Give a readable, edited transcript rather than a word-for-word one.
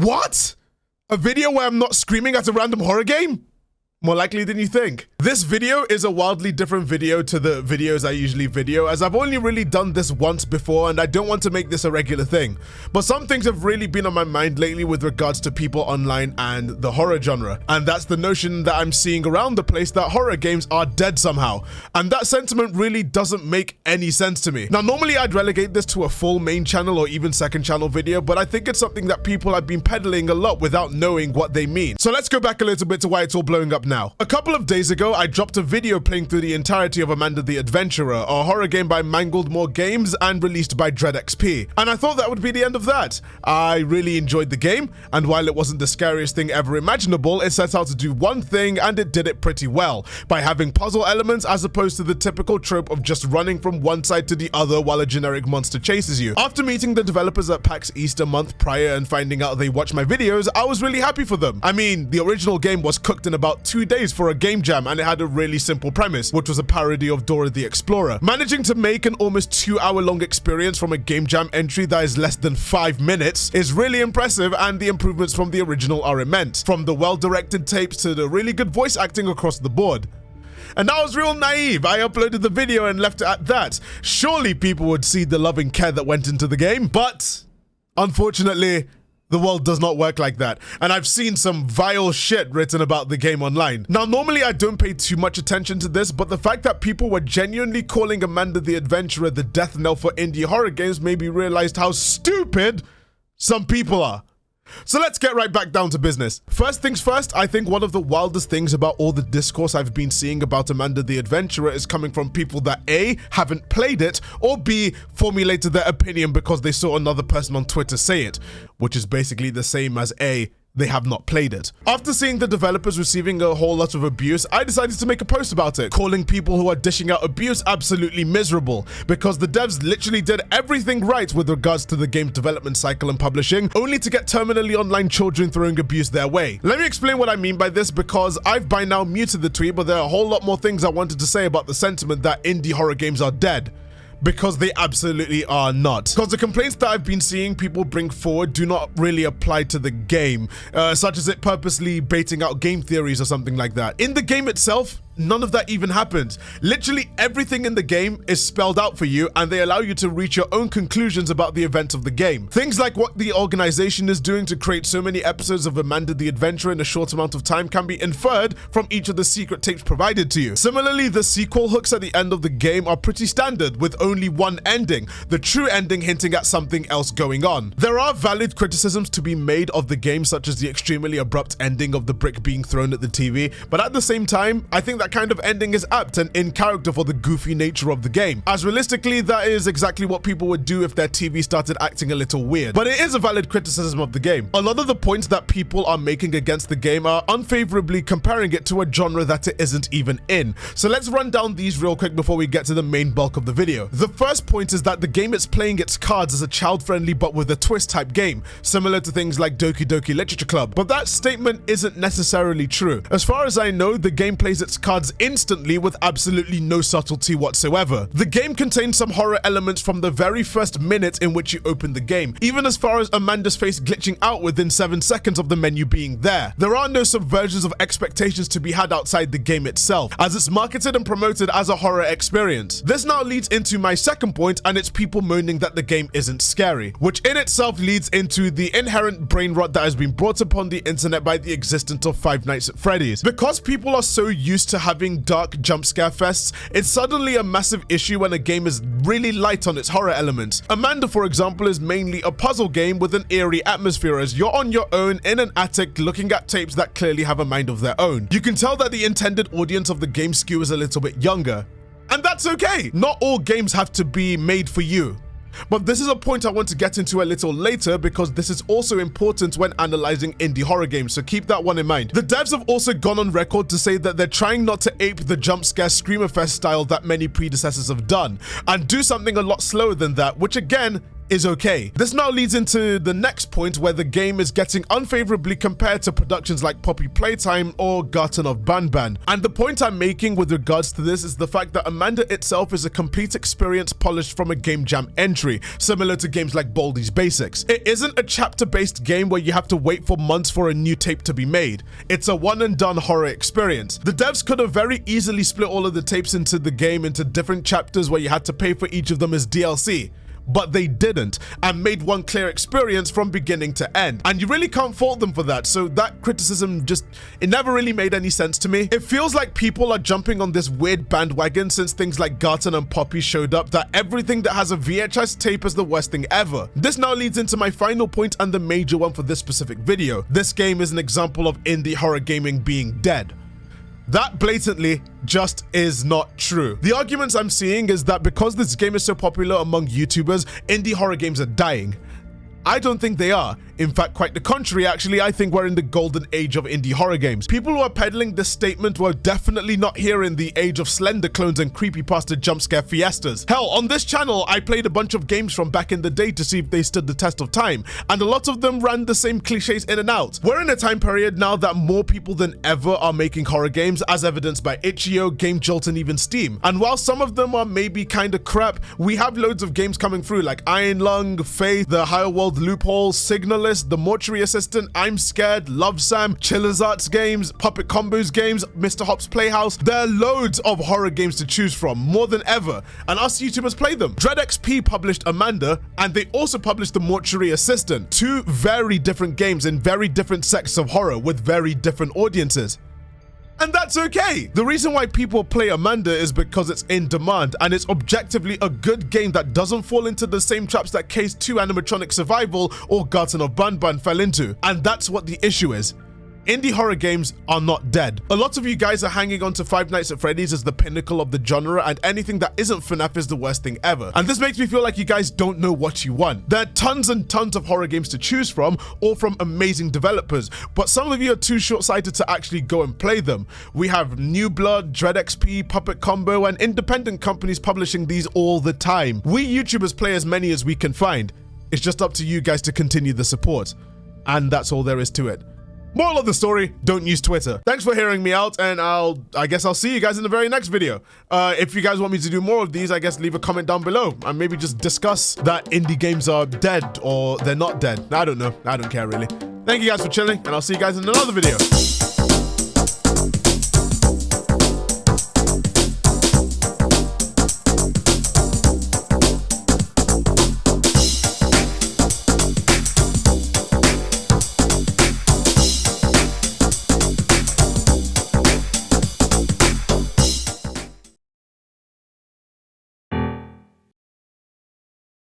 What? A video where I'm not screaming at a random horror game? More likely than you think. This video is a wildly different video to the videos I usually video, as I've only really done this once before and I don't want to make this a regular thing. But some things have really been on my mind lately with regards to people online and the horror genre. And that's the notion that I'm seeing around the place that horror games are dead somehow. And that sentiment really doesn't make any sense to me. Now, normally I'd relegate this to a full main channel or even second channel video, but I think it's something that people have been peddling a lot without knowing what they mean. So let's go back a little bit to why it's all blowing up now. A couple of days ago, I dropped a video playing through the entirety of Amanda the Adventurer, a horror game by Mangled More Games and released by Dread XP. And I thought that would be the end of that. I really enjoyed the game, and while it wasn't the scariest thing ever imaginable, it set out to do one thing and it did it pretty well, by having puzzle elements as opposed to the typical trope of just running from one side to the other while a generic monster chases you. After meeting the developers at PAX East a month prior and finding out they watch my videos, I was really happy for them. I mean, the original game was cooked in about 2 days for a game jam, and it had a really simple premise, which was a parody of Dora the Explorer. Managing to make an almost 2-hour-long experience from a game jam entry that is less than 5 minutes is really impressive, and the improvements from the original are immense, from the well-directed tapes to the really good voice acting across the board. And I was real naive. I uploaded the video and left it at that. Surely people would see the love and care that went into the game, but unfortunately, the world does not work like that, and I've seen some vile shit written about the game online. Now, normally I don't pay too much attention to this, but the fact that people were genuinely calling Amanda the Adventurer the death knell for indie horror games made me realize how stupid some people are. So let's get right back down to business. First things first, I think one of the wildest things about all the discourse I've been seeing about Amanda the Adventurer is coming from people that A, haven't played it, or B, formulated their opinion because they saw another person on Twitter say it, which is basically the same as A, they have not played it. After seeing the developers receiving a whole lot of abuse, I decided to make a post about it, calling people who are dishing out abuse absolutely miserable, because the devs literally did everything right with regards to the game's development cycle and publishing, only to get terminally online children throwing abuse their way. Let me explain what I mean by this, because I've by now muted the tweet, but there are a whole lot more things I wanted to say about the sentiment that indie horror games are dead. Because they absolutely are not. Because the complaints that I've been seeing people bring forward do not really apply to the game, such as it purposely baiting out game theories or something like that. In the game itself, none of that even happens. Literally everything in the game is spelled out for you, and they allow you to reach your own conclusions about the events of the game. Things like what the organization is doing to create so many episodes of Amanda the Adventurer in a short amount of time can be inferred from each of the secret tapes provided to you. Similarly, the sequel hooks at the end of the game are pretty standard, with only one ending, the true ending hinting at something else going on. There are valid criticisms to be made of the game, such as the extremely abrupt ending of the brick being thrown at the TV, but at the same time, I think that kind of ending is apt and in character for the goofy nature of the game, as realistically that is exactly what people would do if their TV started acting a little weird. But it is a valid criticism of the game. A lot of the points that people are making against the game are unfavorably comparing it to a genre that it isn't even in. So let's run down these real quick before we get to the main bulk of the video. The first point is that the game is playing its cards as a child-friendly but with a twist type game, similar to things like Doki Doki Literature Club. But that statement isn't necessarily true. As far as I know, the game plays its cards instantly with absolutely no subtlety whatsoever. The game contains some horror elements from the very first minute in which you open the game, even as far as Amanda's face glitching out within 7 seconds of the menu being there. There are no subversions of expectations to be had outside the game itself, as it's marketed and promoted as a horror experience. This now leads into my second point, and it's people moaning that the game isn't scary, which in itself leads into the inherent brain rot that has been brought upon the internet by the existence of Five Nights at Freddy's. Because people are so used to having dark jump scare fests, it's suddenly a massive issue when a game is really light on its horror elements. Amanda, for example, is mainly a puzzle game with an eerie atmosphere, as you're on your own in an attic looking at tapes that clearly have a mind of their own. You can tell that the intended audience of the game skews a little bit younger, and that's okay. Not all games have to be made for you. But this is a point I want to get into a little later, because this is also important when analyzing indie horror games, so keep that one in mind. The devs have also gone on record to say that they're trying not to ape the jump scare Screamer Fest style that many predecessors have done, and do something a lot slower than that, which again is okay. This now leads into the next point where the game is getting unfavorably compared to productions like Poppy Playtime or Garten of Banban. And the point I'm making with regards to this is the fact that Amanda itself is a complete experience polished from a game jam entry, similar to games like Baldi's Basics. It isn't a chapter-based game where you have to wait for months for a new tape to be made. It's a one-and-done horror experience. The devs could have very easily split all of the tapes into the game into different chapters where you had to pay for each of them as DLC. But they didn't, and made one clear experience from beginning to end. And you really can't fault them for that, so that criticism it never really made any sense to me. It feels like people are jumping on this weird bandwagon since things like Garten and Poppy showed up, that everything that has a VHS tape is the worst thing ever. This now leads into my final point and the major one for this specific video. This game is an example of indie horror gaming being dead. That blatantly just is not true. The arguments I'm seeing is that because this game is so popular among YouTubers, indie horror games are dying. I don't think they are. In fact, quite the contrary, actually. I think we're in the golden age of indie horror games. People who are peddling this statement were definitely not here in the age of Slender clones and creepypasta jumpscare fiestas. Hell, on this channel, I played a bunch of games from back in the day to see if they stood the test of time, and a lot of them ran the same cliches in and out. We're in a time period now that more people than ever are making horror games, as evidenced by Itch.io, Game Jolt, and even Steam. And while some of them are maybe kinda crap, we have loads of games coming through like Iron Lung, Faith, The Higher World Loophole, Signalist, The Mortuary Assistant, I'm Scared, Love Sam, Chiller's Arts games, Puppet Combos games, Mr. Hop's Playhouse. There are loads of horror games to choose from, more than ever, and us YouTubers play them. DreadXP published Amanda, and they also published The Mortuary Assistant. Two very different games in very different sects of horror with very different audiences. And that's okay. The reason why people play Amanda is because it's in demand and it's objectively a good game that doesn't fall into the same traps that Case 2 Animatronic Survival or Garten of Banban fell into. And that's what the issue is. Indie horror games are not dead. A lot of you guys are hanging on to Five Nights at Freddy's as the pinnacle of the genre, and anything that isn't FNAF is the worst thing ever. And this makes me feel like you guys don't know what you want. There are tons and tons of horror games to choose from, all from amazing developers, but some of you are too short-sighted to actually go and play them. We have New Blood, DreadXP, Puppet Combo, and independent companies publishing these all the time. We YouTubers play as many as we can find. It's just up to you guys to continue the support. And that's all there is to it. Moral of the story, don't use Twitter. Thanks for hearing me out, and I guess I'll see you guys in the very next video. If you guys want me to do more of these, I guess leave a comment down below and maybe just discuss that indie games are dead or they're not dead. I don't know. I don't care really. Thank you guys for chilling, and I'll see you guys in another video.